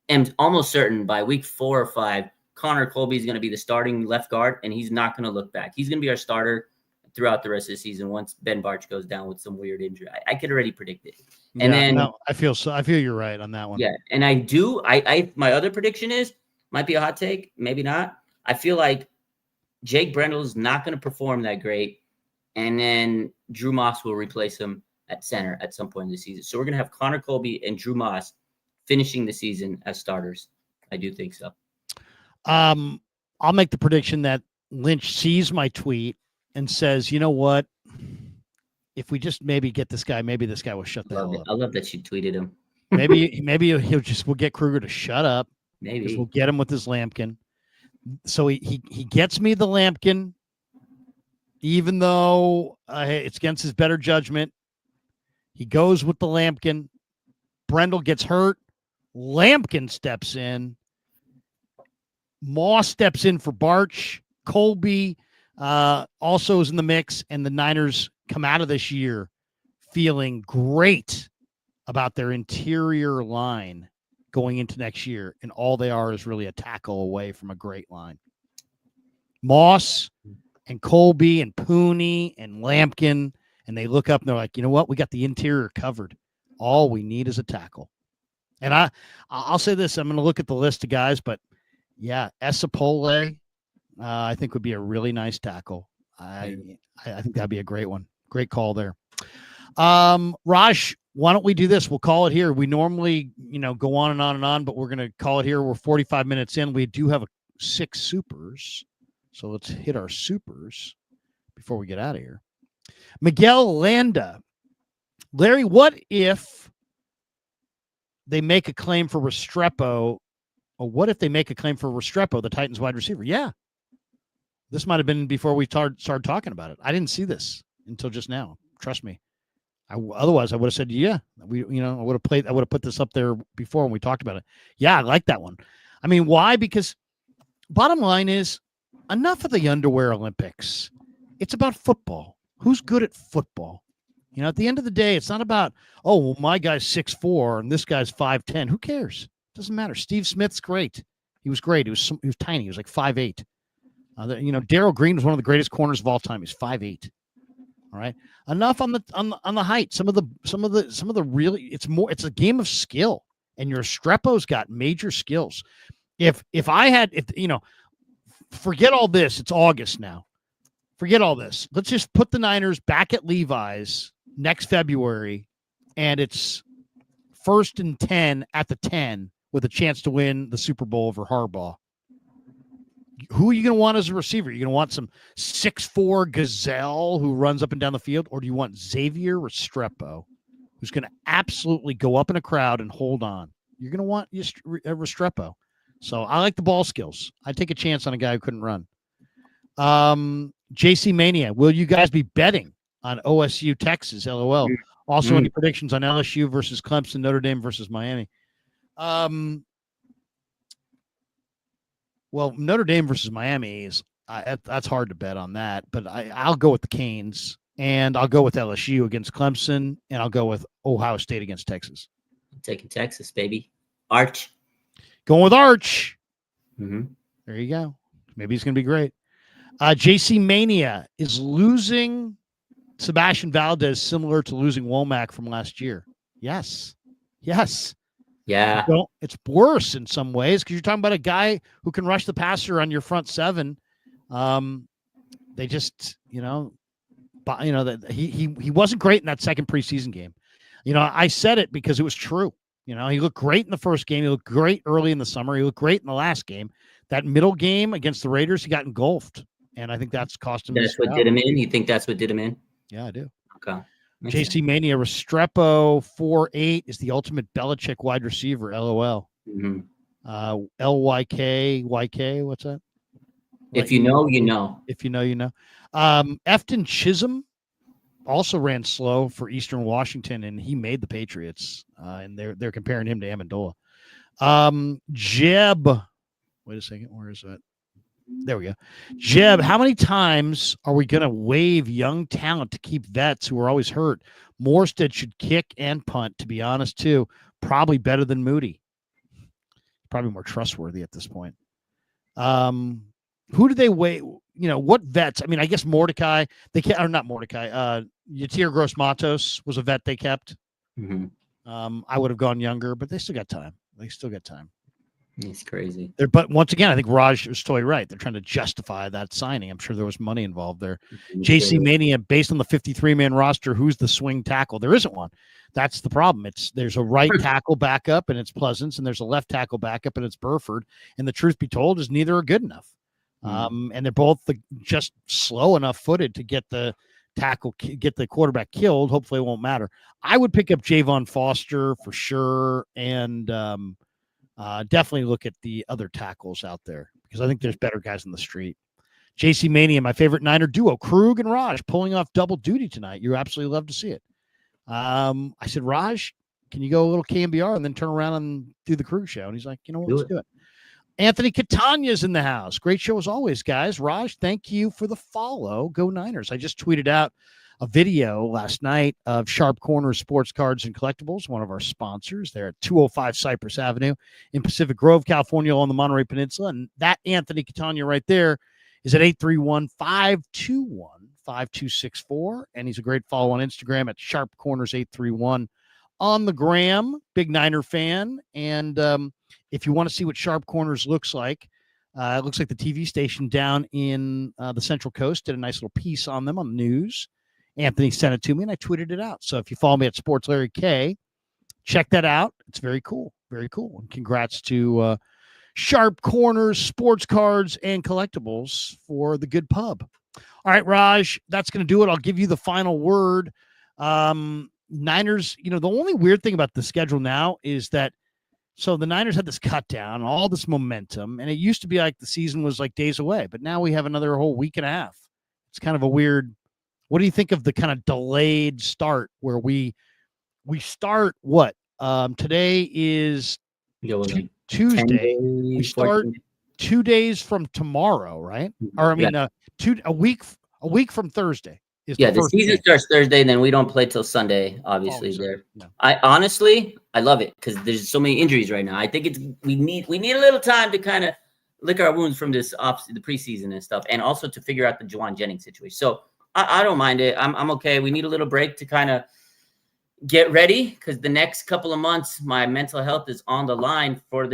am almost certain by week 4 or 5, Connor Colby is going to be the starting left guard, and he's not going to look back. He's going to be our starter throughout the rest of the season once Ben Barch goes down with some weird injury. I could already predict it. And I feel you're right on that one. Yeah, and I do. My other prediction might be a hot take, maybe not. I feel like Jake Brendel's not going to perform that great, and then Drew Moss will replace him at center at some point in the season. So we're going to have Connor Colby and Drew Moss finishing the season as starters. I do think so. I'll make the prediction that Lynch sees my tweet and says, you know what? If we just maybe get this guy, maybe this guy will shut the hell up. I love that you tweeted him. maybe we'll get Kreuger to shut up. Maybe we'll get him with his Lampkin. So he gets me the Lampkin, even though it's against his better judgment. He goes with the Lampkin. Brendel gets hurt. Lampkin steps in. Moss steps in for Barch. Colby also is in the mix, and the Niners come out of this year feeling great about their interior line going into next year, and all they are is really a tackle away from a great line. Moss and Colby and Pooney and Lampkin, and they look up and they're like, you know what? We got the interior covered. All we need is a tackle. And I'll say this. I'm going to look at the list of guys, but yeah, Essa Pole, I think would be a really nice tackle. I think that'd be a great one. Great call there. Raj, why don't we do this? We'll call it here. We normally, go on and on and on, but we're going to call it here. We're 45 minutes in. We do have 6 supers. So let's hit our supers before we get out of here. Miguel Landa. Larry, what if they make a claim for Restrepo? Or what if they make a claim for Restrepo, the Titans wide receiver? Yeah. This might have been before we started talking about it. I didn't see this until just now. Trust me. Otherwise, I would have said, yeah. I would have put this up there before when we talked about it. Yeah, I like that one. I mean, why? Because bottom line is enough of the underwear Olympics. It's about football. Who's good at football? At the end of the day, it's not about, oh, well, my guy's 6'4" and this guy's 5'10". Who cares? Doesn't matter. Steve Smith's great. He was great. He was tiny. He was like 5'8". Darryl Green was one of the greatest corners of all time. He's 5'8". All right. Enough on the height. Some of the really, it's a game of skill. And your Restrepo's got major skills. Forget all this. It's August now. Forget all this. Let's just put the Niners back at Levi's next February, and it's 1st and 10 at the 10 with a chance to win the Super Bowl over Harbaugh. Who are you going to want as a receiver? You're going to want some 6'4" gazelle who runs up and down the field, or do you want Xavier Restrepo, who's going to absolutely go up in a crowd and hold on? You're going to want Restrepo. So I like the ball skills. I'd take a chance on a guy who couldn't run. JC Mania, will you guys be betting on OSU Texas? LOL. Also, any predictions on LSU versus Clemson, Notre Dame versus Miami? Well, Notre Dame versus Miami is that's hard to bet on that, but I'll go with the Canes, and I'll go with LSU against Clemson, and I'll go with Ohio State against Texas. I'm taking Texas, baby. Arch. Going with Arch. Mm-hmm. There you go. Maybe he's going to be great. JC Mania, is losing Sebastian Valdez similar to losing Womack from last year? Yes. Yeah. It's worse in some ways because you're talking about a guy who can rush the passer on your front seven. They just, that he wasn't great in that second preseason game. I said it because it was true. He looked great in the first game. He looked great early in the summer. He looked great in the last game. That middle game against the Raiders, he got engulfed. And I think that's cost him. That's what did him in? You think that's what did him in? Yeah, I do. Okay. JC Mania, Restrepo 4'8" is the ultimate Belichick wide receiver. LOL. Mm-hmm. LYK, what's that? If you know, you know. If you know, you know. Efton Chisholm also ran slow for Eastern Washington, and he made the Patriots. And they're comparing him to Amendola. Jeb, wait a second, where is that? There we go. Jeb, how many times are we going to waive young talent to keep vets who are always hurt? Morstead should kick and punt, to be honest, too. Probably better than Moody. Probably more trustworthy at this point. Who do they waive? What vets? I mean, I guess Mordecai. They can't, or not Mordecai. Yatir Gross-Matos was a vet they kept. Mm-hmm. I would have gone younger, but they still got time. It's crazy. But once again, I think Raj was totally right. They're trying to justify that signing. I'm sure there was money involved there. JC Mania, based on the 53-man roster, who's the swing tackle? There isn't one. That's the problem. There's a right tackle backup, and it's Pleasance, and there's a left tackle backup, and it's Burford. And the truth be told is neither are good enough. And they're both just slow enough footed to get the quarterback killed. Hopefully it won't matter. I would pick up Javon Foster for sure, and definitely look at the other tackles out there because I think there's better guys on the street. JC Mania, my favorite Niner duo, Krug and Raj, pulling off double duty tonight. You absolutely love to see it. I said, Raj, can you go a little KMBR and then turn around and do the Krug show? And he's like, let's do it. Anthony Catania's in the house. Great show as always, guys. Raj, thank you for the follow. Go Niners. I just tweeted out a video last night of Sharp Corners Sports Cards and Collectibles, one of our sponsors. They're at 205 Cypress Avenue in Pacific Grove, California, on the Monterey Peninsula. And that Anthony Catania right there is at 831-521-5264. And he's a great follow on Instagram at Sharp Corners 831 on the gram. Big Niner fan. And if you want to see what Sharp Corners looks like, it looks like the TV station down in the Central Coast did a nice little piece on them on the news. Anthony sent it to me, and I tweeted it out. So if you follow me at Sports Larry K, check that out. It's very cool. Very cool. And congrats to Sharp Corners, Sports Cards, and Collectibles for the good pub. All right, Raj, that's going to do it. I'll give you the final word. Niners, the only weird thing about the schedule now is that so the Niners had this cut down, all this momentum, and it used to be like the season was like days away, but now we have another whole week and a half. It's kind of a weird. What do you think of the kind of delayed start where we start what? Today is Tuesday. We start 2 days from tomorrow, right? Or I mean, a A week from Thursday is Yeah, the the first season game. starts Thursday, and then we don't play till Sunday. Obviously, Obviously, there. yeah. I honestly, I love it because there's so many injuries right now. I think we need a little time to kind of lick our wounds from the preseason and stuff, and also to figure out the Jauan Jennings situation. So I don't mind it. I'm okay. We need a little break to kind of get ready because the next couple of months, my mental health is on the line for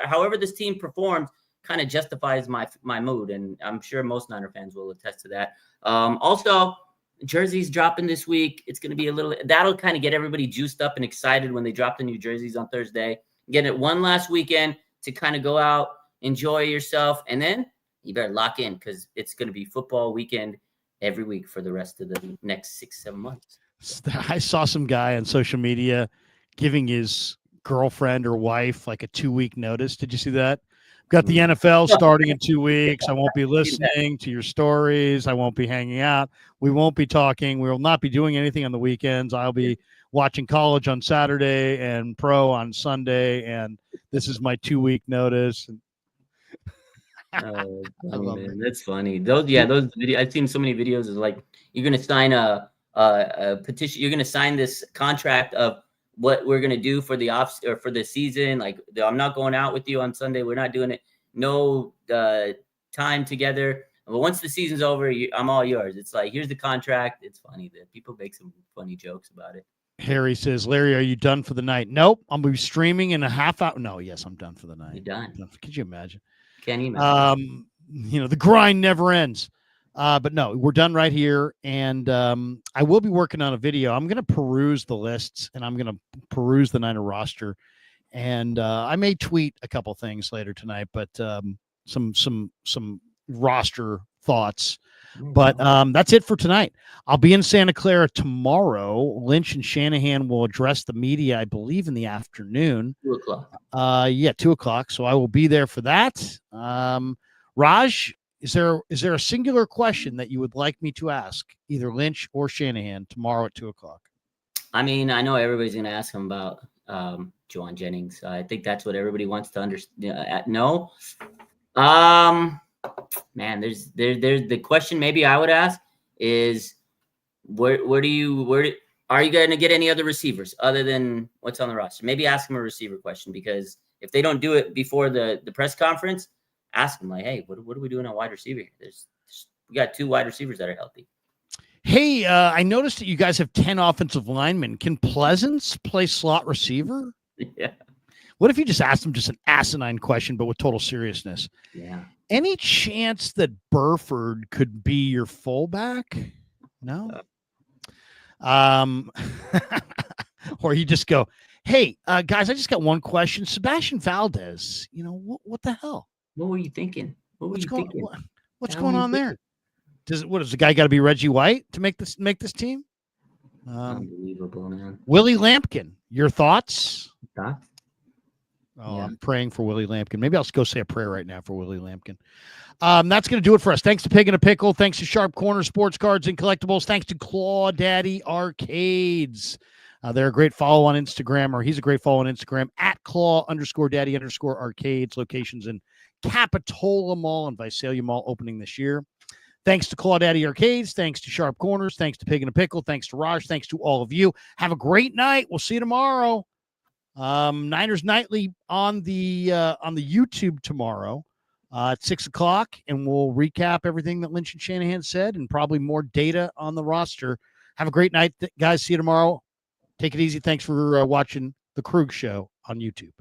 however this team performs. Kind of justifies my mood, and I'm sure most Niner fans will attest to that. Also, jerseys dropping this week. It's going to be that'll kind of get everybody juiced up and excited when they drop the new jerseys on Thursday. Get it one last weekend to kind of go out, enjoy yourself, and then you better lock in because it's going to be football weekend every week for the rest of the next 6-7 months. I saw some guy on social media giving his girlfriend or wife like a 2-week notice. Did you see that? Got the NFL starting in 2 weeks. I won't be listening to your stories. I won't be hanging out. We won't be talking. We will not be doing anything on the weekends. I'll be watching college on Saturday and pro on Sunday. And this is my 2-week notice. Oh, man, that's funny. Those videos. I've seen so many videos. Is like you're gonna sign a petition. You're gonna sign this contract of what we're gonna do for the off or for the season. Like I'm not going out with you on Sunday. We're not doing it. No time together. But once the season's over, I'm all yours. It's like here's the contract. It's funny that people make some funny jokes about it. Harry says, Larry, are you done for the night? Nope. I'll be streaming in a half hour. No, yes, I'm done for the night. You're done. Could you imagine? Can you imagine? The grind never ends. But no, we're done right here. And I will be working on a video. I'm going to peruse the lists and I'm going to peruse the Niner roster. And I may tweet a couple things later tonight, but some roster thoughts. But that's it for tonight. I'll be in Santa Clara tomorrow. Lynch and Shanahan will address the media, I believe, in the afternoon. 2:00. 2:00. So I will be there for that. Raj, is there a singular question that you would like me to ask either Lynch or Shanahan tomorrow at 2:00? I mean, I know everybody's going to ask him about Jauan Jennings. I think that's what everybody wants to understand. No. Man, there's the question maybe I would ask is where are you going to get any other receivers other than what's on the roster? Maybe ask him a receiver question because if they don't do it before the press conference, ask them like, hey, what are we doing on wide receiver here? We got 2 wide receivers that are healthy. Hey, I noticed that you guys have 10 offensive linemen. Can Pleasance play slot receiver? Yeah. What if you just asked him just an asinine question, but with total seriousness? Yeah. Any chance that Burford could be your fullback? No. Or you just go, hey, guys, I just got one question. Sebastian Valdez, what the hell? What were you thinking? What's going on there? Does the guy got to be Reggie White to make this team? Unbelievable, man. Willie Lampkin, your thoughts? Thoughts? Oh, yeah. I'm praying for Willie Lampkin. Maybe I'll go say a prayer right now for Willie Lampkin. That's going to do it for us. Thanks to Pig and a Pickle. Thanks to Sharp Corner Sports Cards and Collectibles. Thanks to Claw Daddy Arcades. They're a great follow on Instagram, or he's a great follow on Instagram at Claw_Daddy_Arcades. Locations in Capitola Mall and Visalia Mall opening this year. Thanks to Claw Daddy Arcades. Thanks to Sharp Corners. Thanks to Pig and a Pickle. Thanks to Raj. Thanks to all of you. Have a great night. We'll see you tomorrow. Niners Nightly on the YouTube tomorrow at 6:00, and we'll recap everything that Lynch and Shanahan said and probably more data on the roster. Have a great night, guys. See you tomorrow. Take it easy. Thanks for watching the Krug Show on YouTube.